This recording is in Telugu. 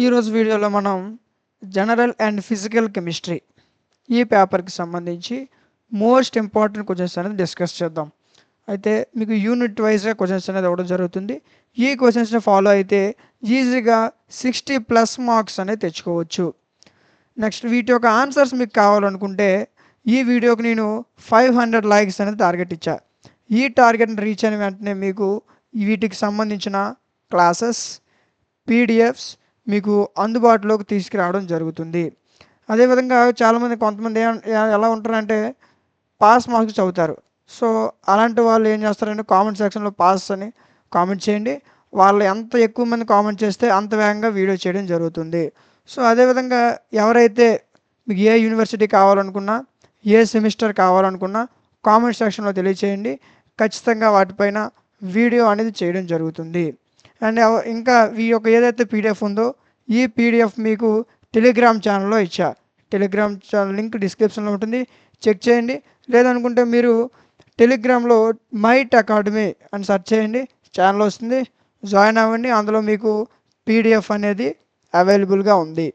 ఈరోజు వీడియోలో మనం జనరల్ అండ్ ఫిజికల్ కెమిస్ట్రీ ఈ పేపర్కి సంబంధించి మోస్ట్ ఇంపార్టెంట్ క్వశ్చన్స్ అనేది డిస్కస్ చేద్దాం. అయితే మీకు యూనిట్ వైజ్గా క్వశ్చన్స్ అనేది ఇవ్వడం జరుగుతుంది. ఈ క్వశ్చన్స్ని ఫాలో అయితే ఈజీగా 60+ మార్క్స్ అనేది తెచ్చుకోవచ్చు. నెక్స్ట్ వీటి యొక్క ఆన్సర్స్ మీకు కావాలనుకుంటే ఈ వీడియోకి నేను 500 లైక్స్ అనేది టార్గెట్ ఇచ్చా. ఈ టార్గెట్ని రీచ్ అయిన వెంటనే మీకు వీటికి సంబంధించిన క్లాసెస్, పీడిఎఫ్స్ మీకు అందుబాటులోకి తీసుకురావడం జరుగుతుంది. అదేవిధంగా కొంతమంది ఎలా ఉంటారంటే పాస్ మార్క్స్ చదువుతారు. సో అలాంటి వాళ్ళు ఏం చేస్తారంటే కామెంట్ సెక్షన్లో పాస్ అని కామెంట్ చేయండి. వాళ్ళు ఎంత ఎక్కువ మంది కామెంట్ చేస్తే అంత వేగంగా వీడియో చేయడం జరుగుతుంది. సో అదేవిధంగా ఎవరైతే మీకు ఏ యూనివర్సిటీ కావాలనుకున్నా, ఏ సెమిస్టర్ కావాలనుకున్నా కామెంట్ సెక్షన్లో తెలియచేయండి. ఖచ్చితంగా వాటిపైన వీడియో అనేది చేయడం జరుగుతుంది. అండ్ ఇంకా ఈ యొక్క ఏదైతే పీడిఎఫ్ ఉందో ఈ పీడిఎఫ్ మీకు టెలిగ్రామ్ ఛానల్లో ఇచ్చా. టెలిగ్రామ్ ఛానల్ లింక్ డిస్క్రిప్షన్లో ఉంటుంది, చెక్ చేయండి. లేదనుకుంటే మీరు టెలిగ్రామ్లో మైట్ అకాడమీ అని సెర్చ్ చేయండి, ఛానల్ వస్తుంది, జాయిన్ అవ్వండి. అందులో మీకు పీడిఎఫ్ అనేది అవైలబుల్గా ఉంది.